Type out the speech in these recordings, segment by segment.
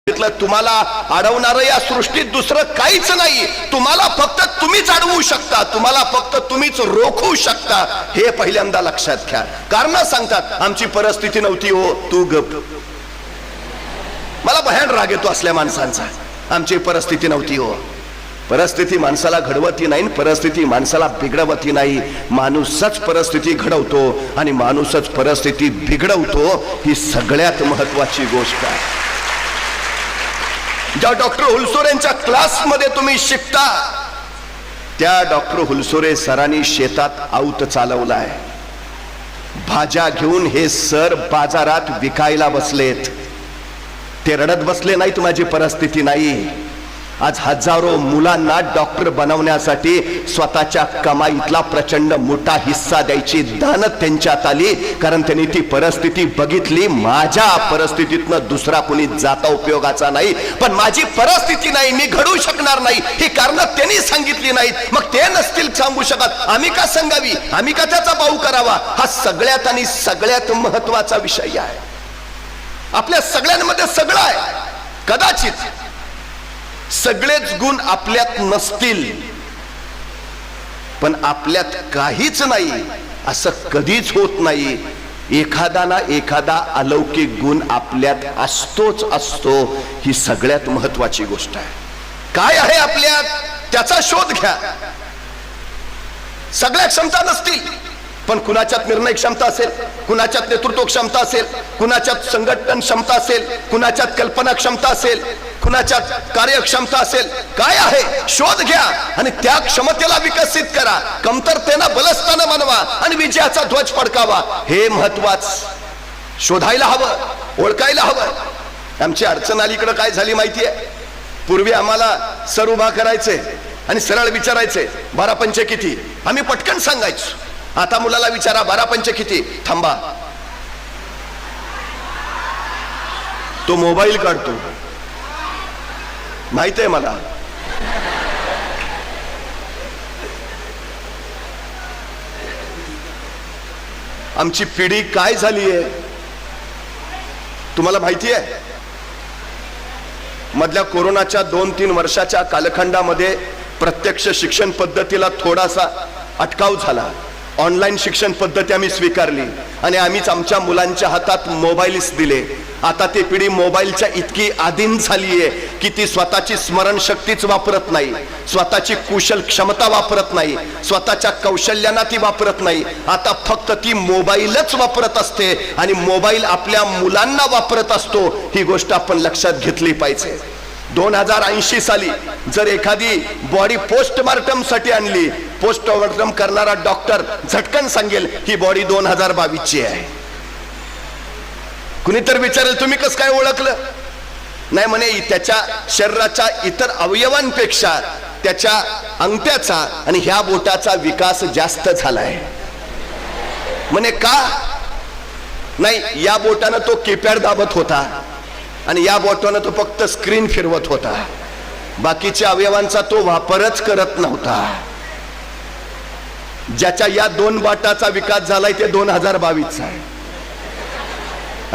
तुम्हाला अडवणारं या सृष्टीत दुसरं काहीच नाही. तुम्हाला फक्त तुम्हीच अडवू शकता, तुम्हाला फक्त तुम्हीच रोखू शकता. हे पहिल्यांदा लक्षात घ्या. कारण सांगतात आमची परिस्थिती नव्हती हो, तू गप. मला भयान राग येतो असल्या माणसांचा. आमची परिस्थिती नव्हती हो. परिस्थिती माणसाला घडवती नाही, परिस्थिती माणसाला बिघडवती नाही. माणूसच परिस्थिती घडवतो आणि माणूसच परिस्थिती बिघडवतो. ही सगळ्यात महत्वाची गोष्ट आहे. ज्या डॉक्टर हुलसुरेंच्या क्लासमध्ये तुम्ही शिकता त्या डॉक्टर हुलसुरे सरांनी शेतात आऊत चालवलाय. भाज्या घेऊन हे सर बाजारात विकायला बसलेत. ते रडत बसले नाहीत माझी परिस्थिती नाही. आज हजारो मुलांना डॉक्टर बनवण्यासाठी स्वतःच्या कमाईतला प्रचंड मोठा हिस्सा द्यायची दानत त्यांच्यात आली. कारण त्यांनी ती परिस्थिती बघितली. माझ्या परिस्थितीतनं दुसरा कोणी जाता उपयोगाचा नाही, पण माझी परिस्थिती नाही, मी घडू शकणार नाही, ही कारण त्यांनी सांगितली नाहीत. मग ते नसतील सांगू शकत, आम्ही का सांगावी, आम्ही का त्याचा बाऊ करावा. हा सगळ्यात आणि सगळ्यात महत्वाचा विषय आहे. आपल्या सगळ्यांमध्ये सगळं आहे. कदाचित सगळेच गुण आपल्यात नसतील, पण आपल्यात काहीच नाही असं कधीच होत नाही. एखादा ना एखादा अलौकिक गुण आपल्यात असतोच असतो. ही सगळ्यात महत्वाची गोष्ट आहे. काय आहे आपल्यात त्याचा शोध घ्या. सगळ्या क्षमता नसतील, पण कुणाच्यात निर्णय क्षमता असेल, कुणाच्यात नेतृत्व क्षमता असेल, कुणाच्यात संघटन क्षमता असेल, कुणाच्यात कल्पना क्षमता असेल, कुणाच्यात कार्यक्षमता असेल. काय आहे शोध घ्या आणि त्या क्षमतेला विकसित करा. कमतरतेला बलस्थान बनवा आणि विजयाचा ध्वज फडकावा. हे महत्वाचं शोधायला हवं, ओळखायला हवं. आमची अडचण अलीकडे काय झाली माहितीये. पूर्वी आम्हाला सर उभा करायचे आणि सरळ विचारायचे 12 पंचे किती, आम्ही पटकन सांगायचो. आता मुलाला विचारा 12 पंचे किती, थांबा, तो मोबाईल काढतो. माहित आहे मला. आमची पिढी काय झाली आहे तुम्हाला माहिती आहे. मधल्या कोरोनाच्या 2-3 वर्षाच्या कालखंडामध्ये प्रत्यक्ष शिक्षण पद्धतीला थोडासा अटकाव झाला. ऑनलाईन शिक्षण पद्धती आम्ही स्वीकारली आणि आम्हीच आमच्या मुलांच्या हातात मोबाईल्स दिले. आता ती पिढी मोबाईलच्या इतकी आधीन झालीये की ती स्वतःची स्मरणशक्तीच वापरत नाही, स्वतःची कुशल क्षमता वापरत नाही, स्वतःच्या कौशल्यांना ती वापरत नाही. आता फक्त ती मोबाईलच वापरत असते आणि मोबाईल आपल्या मुलांना वापरत असतो. ही गोष्ट आपण लक्षात घेतली पाहिजे. 2080 साली जर एखादी बॉडी पोस्टमार्टम साठी आणली, पोस्टमार्टम करणारा डॉक्टर झटकन सांगेल ही बॉडी 2022 ची आहे. कुणीतरी विचारेल तुम्ही कसं काय ओळखलं. नाही म्हणे, त्याच्या शरीराच्या इतर अवयवांपेक्षा त्याच्या अंगठ्याचा आणि ह्या बोटाचा विकास जास्त झालाय. म्हणे का. नाही, या बोटानं तो कीपॅड दाबत होता आणि या बोटानं तो फक्त स्क्रीन फिरवत होता. बाकीच्या अवयवांचा तो वापरच करत नव्हता. ज्याच्या या 2 बोटाचा विकास झालाय ते 2022 आहे.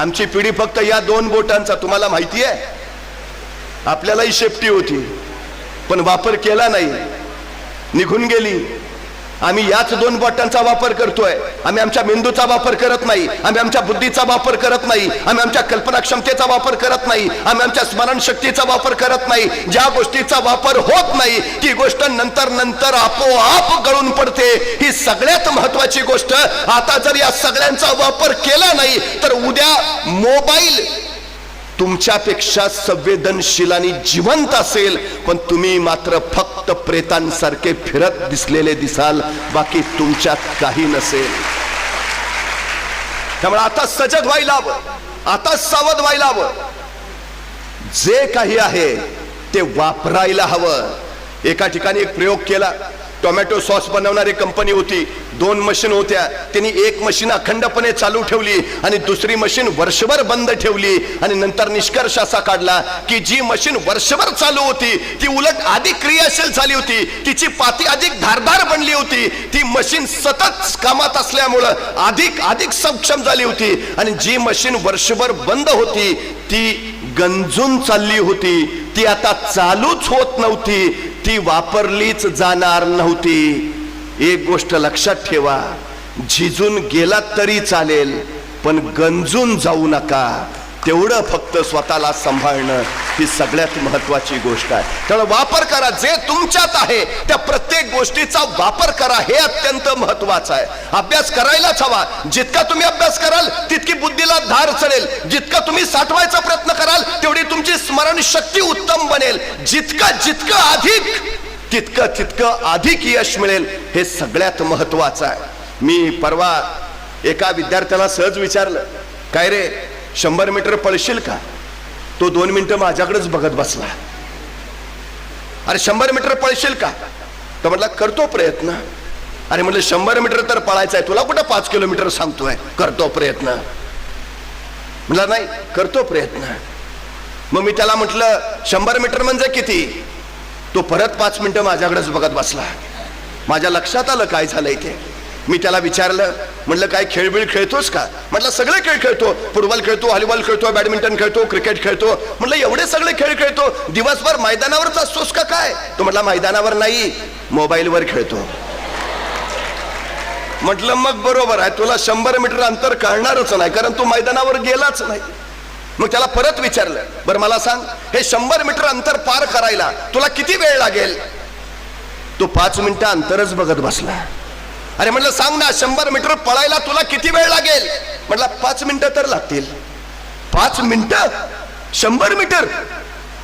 आमची पिढी फक्त या 2 बोटांचा. तुम्हाला माहिती आहे आपल्यालाही शेपटी होती पण वापर केला नाही, निघून गेली. आम्ही याच 2 बोटांचा वापर करतोय. आम्ही आमच्या मेंदूचा वापर करत नाही, आम्ही आमच्या बुद्धीचा वापर करत नाही, आम्ही आमच्या कल्पना क्षमतेचा वापर करत नाही, आम्ही आमच्या स्मरणशक्तीचा वापर करत नाही. ज्या गोष्टीचा वापर होत नाही ती गोष्ट नंतर नंतर आपोआप गळून पडते. ही सगळ्यात महत्वाची गोष्ट. आता जर या सगळ्यांचा वापर केला नाही तर उद्या मोबाईल तुमच्यापेक्षा संवेदनशील आणि जिवंत असेल, पण तुम्ही मात्र फक्त प्रेतांसारखे फिरत दिसलेले दिसाल. बाकी तुमच्यात काही नसेल. त्यामुळे आता सजग व्हायला हवं, आता सावध व्हायला हवं. जे काही आहे ते वापरायला हवं. एका ठिकाणी एक प्रयोग केला. टोमॅटो सॉस बनवणारी कंपनी होती. 2 मशीन होत्या. त्यांनी एक मशीन अखंडपणे चालू ठेवली आणि दुसरी मशीन वर्षभर बंद ठेवली. आणि नंतर निष्कर्ष असा काढला की जी मशीन वर्षभर चालू होती ती उलट अधिक क्रियाशील झाली होती, तिची पाती अधिक धारदार बनली होती. ती मशीन सतत कामात असल्यामुळं अधिक सक्षम झाली होती. आणि जी मशीन वर्षभर बंद होती ती गंजून चालली होती ती आता चालूच होत नव्हती, ती वापरलीच जाणार नव्हती. एक गोष्ट लक्षात ठेवा, झिजून गेला तरी चालेल पण गंजून जाऊ नका. तेवढं फक्त स्वतःला सांभाळणं ही सगळ्यात महत्वाची गोष्ट आहे. त्यामुळे वापर करा, जे तुमच्यात आहे त्या प्रत्येक गोष्टीचा वापर करा, हे अत्यंत महत्वाचं आहे. अभ्यास करायलाच हवा. जितका तुम्ही अभ्यास कराल तितकी बुद्धीला धार चढेल. जितका तुम्ही साठवायचा प्रयत्न कराल तेवढी तुमची स्मरणशक्ती उत्तम बनेल. जितकं तितकं अधिक यश मिळेल, हे सगळ्यात महत्वाचं आहे. मी परवा एका विद्यार्थ्याला सहज विचारलं, काय रे 100 मीटर पळशील का? तो 2 मिनिटं माझ्याकडेच बघत बसला. अरे 100 मीटर पळशील का? तो म्हटला करतो प्रयत्न. अरे म्हटलं 100 मीटर तर पळायचं आहे, तुला कुठं 5 किलोमीटर सांगतोय? करतो प्रयत्न. म्हटलं नाही, करतो प्रयत्न. मग मी त्याला म्हटलं 100 मीटर म्हणजे किती? तो परत 5 मिनिटं माझ्याकडेच बघत बसला. माझ्या लक्षात आलं काय झालंय ते. मी त्याला विचारलं, म्हटलं काय खेळबिळ खेळतोस का? म्हटलं सगळे खेळ खेळतो, फुटबॉल खेळतो, व्हॉलीबॉल खेळतो, बॅडमिंटन खेळतो, क्रिकेट खेळतो. म्हटलं एवढे सगळे खेळ खेळतो, दिवसभर मैदानावरच असतोस का काय? तो म्हटला मैदानावर नाही, मोबाईलवर खेळतो. म्हटलं मग बरोबर आहे, तुला 100 मीटर अंतर कळणारच नाही, कारण तू मैदानावर गेलाच नाही. मग त्याला परत विचारलं, बरं मला सांग, हे 100 मीटर अंतर पार करायला तुला किती वेळ लागेल? तो 5 मिनिटं अंतरच बघत बसला. अरे म्हटलं सांग ना, 100 मीटर पळायला तुला किती वेळ लागेल? म्हटलं 5 मिनिटं तर लागतील. 5 मिनिटं 100 मीटर?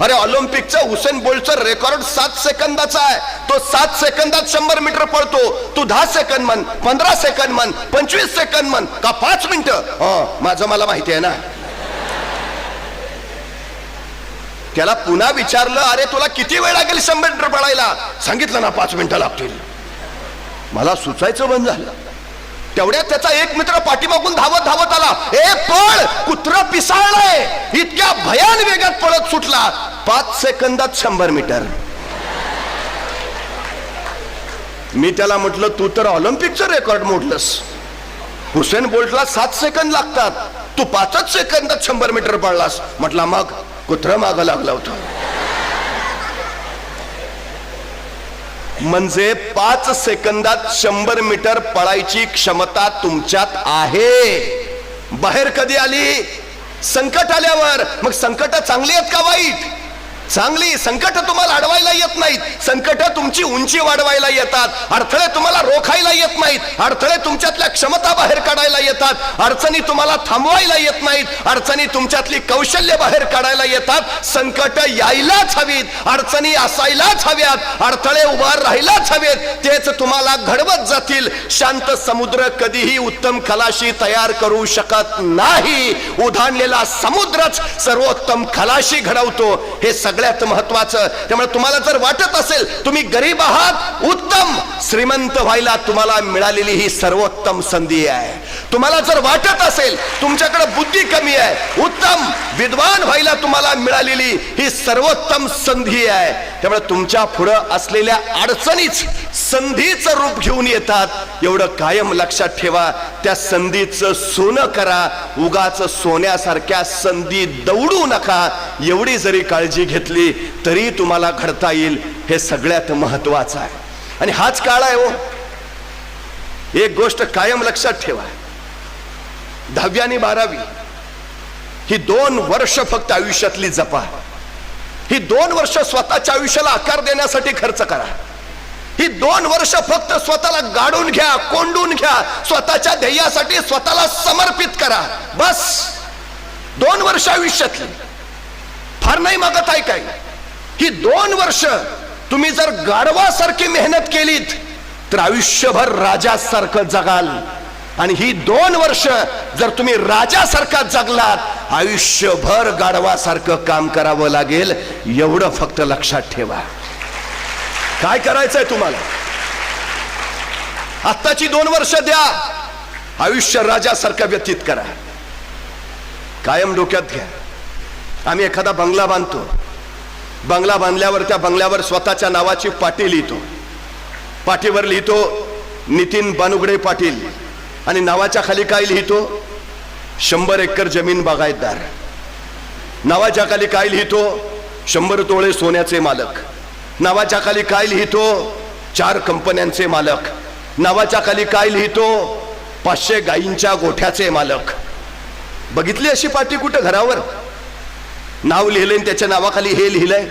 अरे ऑलिम्पिकचं हुसेन बोल्टचं रेकॉर्ड 7 सेकंदाचा आहे. तो 7 सेकंदात 100 मीटर पळतो. तू 10 सेकंद म्हण, 15 सेकंद म्हण, 25 सेकंद म्हण, का 5 मिनिटं? माझं मला माहिती आहे ना. त्याला पुन्हा विचारलं, अरे तुला किती वेळ लागेल 100 मीटर पळायला? सांगितलं ना 5 मिनिटं लागतील. मला सुचायचं बंद झालं. तेवढ्यात त्याचा एक मित्र पाठीमागून धावत आला. ए पळ, कुत्रं पिसाळलंय. इतक्या भयान वेगात पळत सुटला. 5 सेकंदात 100 मीटर. मी त्याला म्हटलं, तू तर ऑलिम्पिकचं रेकॉर्ड मोडलंस. हुसेन बोल्टला 7 सेकंद लागतात, तू 5 सेकंदात 100 मीटर पळलास. म्हटला मग कुत्रं मागं लागलं होतं. म्हणजे 5 सेकंदात 100 मीटर पळायची क्षमता तुमच्यात आहे. बाहेर कधी आली? संकट आल्यावर. मग संकट चांगली आहेत का वाईट? चांगली. संकट तुम्हाला अडवायला येत नाहीत, संकट तुमची उंची वाढवायला येतात. अडथळे तुम्हाला रोखायला येत नाहीत, अडथळे तुमच्यातल्या क्षमता बाहेर काढायला येतात. अडचणी तुम्हाला थांबवायला येत नाहीत, अडचणी तुमच्यातली कौशल्य बाहेर काढायला येतात. संकट यायलाच हवीत, अडचणी असायलाच हव्यात, अडथळे उभार राहायलाच हवेत. तेच तुम्हाला घडवत जातील. शांत समुद्र कधीही उत्तम खलाशी तयार करू शकत नाही. उधाणलेला समुद्रच सर्वोत्तम खलाशी घडवतो. हे सगळ्यात महत्वाचं. त्यामुळे तुम्हाला जर वाटत असेल तुम्ही गरीब आहात, उत्तम. श्रीमंत व्हायला तुम्हाला मिळालेली ही सर्वोत्तम संधी आहे. तुम्हाला जर वाटत असेल तुमच्याकडे बुद्धी कमी आहे, उत्तम. विद्वान व्हायला तुम्हाला मिळालेली ही सर्वोत्तम संधी आहे. त्यामुळे तुमच्या पुढं असलेल्या अडचणीच संधीचं रूप घेऊन येतात. एवढं कायम लक्षात ठेवा. त्या संधीचं सोनं करा, उगाच सोन्यासारख्या संधी दौडू नका. एवढी जरी काळजी घेतली तरी तुम्हाला घडता येईल. हे सगळ्यात महत्वाचं आहे. आणि हाच काळ आहे हो. एक गोष्ट कायम लक्षात ठेवा, 10वी आणि 12वी ही 2 वर्ष फक्त आयुष्यातली जपा. ही 2 वर्ष स्वतःच्या आयुष्याला आकार देण्यासाठी खर्च करा. ही 2 वर्ष फक्त स्वतःला गाडून घ्या, कोंडून घ्या. स्वतःच्या ध्येयासाठी स्वतःला समर्पित करा. बस 2 वर्ष आयुष्यातली, फार नाही मागत आहे काय. ही 2 वर्ष तुम्ही जर गाढवासारखी मेहनत केलीत तर आयुष्यभर राजासारखं जगाल. आणि ही 2 वर्ष जर तुम्ही राजासारखा जगलात, आयुष्यभर गाढवासारखं काम करावं लागेल. एवढं फक्त लक्षात ठेवा. काय करायचंय तुम्हाला? आत्ताची 2 वर्ष द्या, आयुष्य राजासारखं व्यतीत करा. कायम डोक्यात घ्या, आम्ही एखादा बंगला बांधतो. बंगला बांधल्यावर त्या बंगल्यावर स्वतःच्या नावाची पाटी लिहितो. पाटीवर लिहितो नितीन बानुगडे पाटील, आणि नावाच्या खाली काय लिहितो? 100 एकर जमीन बागायतदार. नावाच्या खाली काय लिहितो? 100 तोळे सोन्याचे मालक. नावाच्या खाली काय लिहितो? 4 कंपन्यांचे मालक. नावाच्या खाली काय लिहितो? 500 गायींच्या गोठ्याचे मालक. बघितली अशी पाटी कुठं घरावर? नाव लिहिलंय आणि त्याच्या नावाखाली हे लिहिलंय.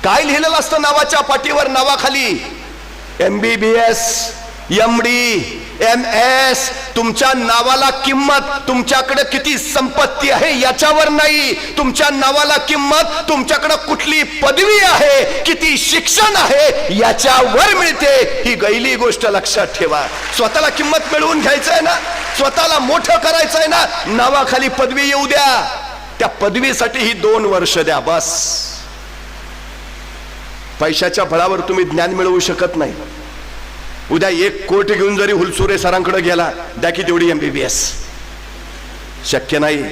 काय लिहिलेलं असतं नावाच्या पाटीवर? नावाखाली MBBS, MD, MS. तुमच्या नावाला किंमत तुमच्याकडे किती संपत्ती आहे याच्यावर नाही. तुमच्या नावाला किंमत तुमच्याकडे कुठली पदवी आहे, किती शिक्षण आहे याच्यावर मिळते. ही गैली गोष्ट लक्षात ठेवा. स्वतःला किंमत मिळवून घ्यायचंय ना, स्वतःला मोठं करायचंय ना, नावाखाली पदवी येऊ द्या. त्या पदवीसाठी ही 2 वर्ष द्या बस. पैशाच्या बळावर तुम्ही ज्ञान मिळवू शकत नाही. उद्या 1 कोटी घेऊन जरी हुलसुरे सरांकडे गेला, द्या की तेवढी MBBS, शक्य नाही.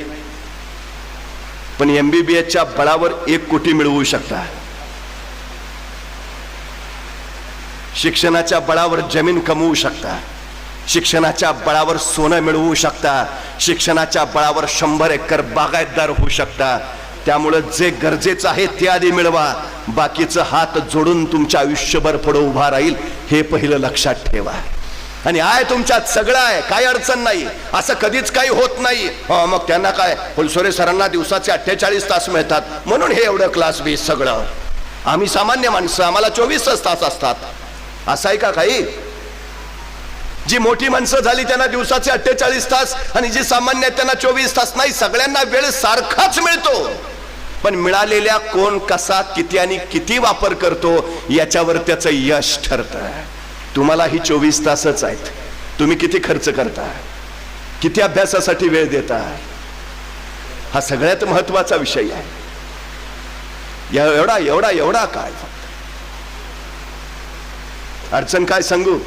पण MBBSच्या बळावर 1 कोटी मिळवू शकता. शिक्षणाच्या बळावर जमीन कमवू शकता. शिक्षणाच्या बळावर सोनं मिळवू शकता. शिक्षणाच्या बळावर 100 एकर बागायतदार होऊ शकता. त्यामुळे जे गरजेचं आहे ते आधी मिळवा. बाकीचं हात जोडून तुमच्या आयुष्यभर पुढे उभा राहील हे पहिलं लक्षात ठेवा. आणि आहे तुमच्यात सगळं आहे, काय अडचण नाही, असं कधीच काही होत नाही. मग त्यांना काय, हुलसुरे सरांना दिवसाचे 48 तास मिळतात म्हणून हे एवढं क्लास बीस सगळं. आम्ही सामान्य माणसं, आम्हाला 24 तास असतात. असं आहे का काही? जी मोठी माणसं झाली त्यांना दिवसाचे 48 तास, आणि जी सामान्य त्यांना 24 तास. नाही, सगळ्यांना वेळ सारखाच मिळतो. पण मिळालेल्या कोण कसा, किती आणि किती वापर करतो याच्यावर त्याचं यश ठरतं. तुम्हाला ही 24 तासच आहेत. तुम्ही किती खर्च करता, किती अभ्यासासाठी वेळ देता, हा सगळ्यात महत्वाचा विषय आहे. एवढा एवढा एवढा काय अडचण काय सांगू?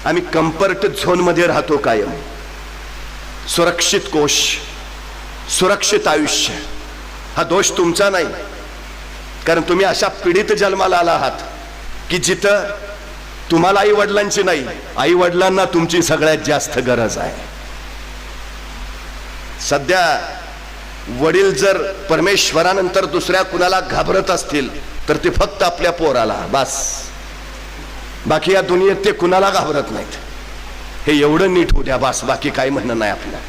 आम्ही कम्फर्ट झोन मध्ये राहतो कायम. सुरक्षित कोश, सुरक्षित आयुष्य, हा दोष तुमचा नाही. कारण तुम्ही अशा पिढीत जन्माला आला आहात की जिथं तुम्हाला आई वडिलांची नाही, आई वडिलांना तुमची सगळ्यात जास्त गरज आहे. सध्या वडील जर परमेश्वरानंतर दुसऱ्या कुणाला घाबरत असतील तर ते फक्त आपल्या पोराला बस. बाकी या दुनियेत ते कुणाला घाबरत नाहीत. हे एवढं नीट होऊ द्या बस, बाकी काही म्हणणं नाही आपल्या.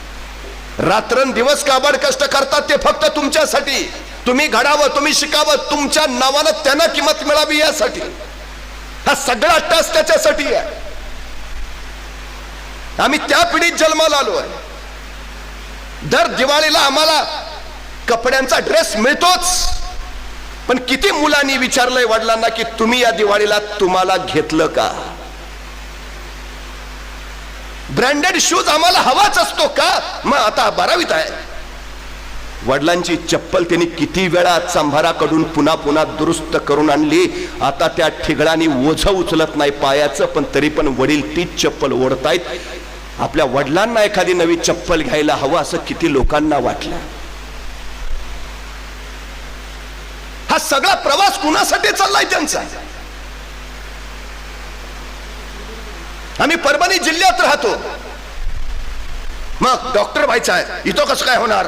रात्रंदिवस काबाड कष्ट करतात ते फक्त तुमच्यासाठी. तुम्ही घडावं, तुम्ही शिकावं, तुमच्या नावाला त्यांना किंमत मिळावी यासाठी. हा सगळा टस त्याच्यासाठी आहे. आम्ही त्या पिढीत जन्माला आलो आहे. दर दिवाळीला आम्हाला कपड्यांचा ड्रेस मिळतोच. पण किती मुलांनी विचारलंय वडिलांना की तुम्ही या दिवाळीला तुम्हाला घेतलं का? ब्रँडेड शूज आम्हाला हवाच असतो का? मग आता 12वीत आहे. वडिलांची चप्पल त्यांनी किती वेळा चांभाराकडून पुन्हा पुन्हा दुरुस्त करून आणली. आता त्या ठिगळांनी ओझं उचलत नाही पायाचं, पण तरी पण वडील तीच चप्पल ओढतायत. आपल्या वडिलांना एखादी नवी चप्पल घ्यायला हवं असं किती लोकांना वाटलं. हा सगळा प्रवास कुणासाठी चाललाय त्यांचा? आम्ही परभणी जिल्ह्यात राहतो. मग डॉक्टर व्हायचं आहे, इथं कसं काय होणार?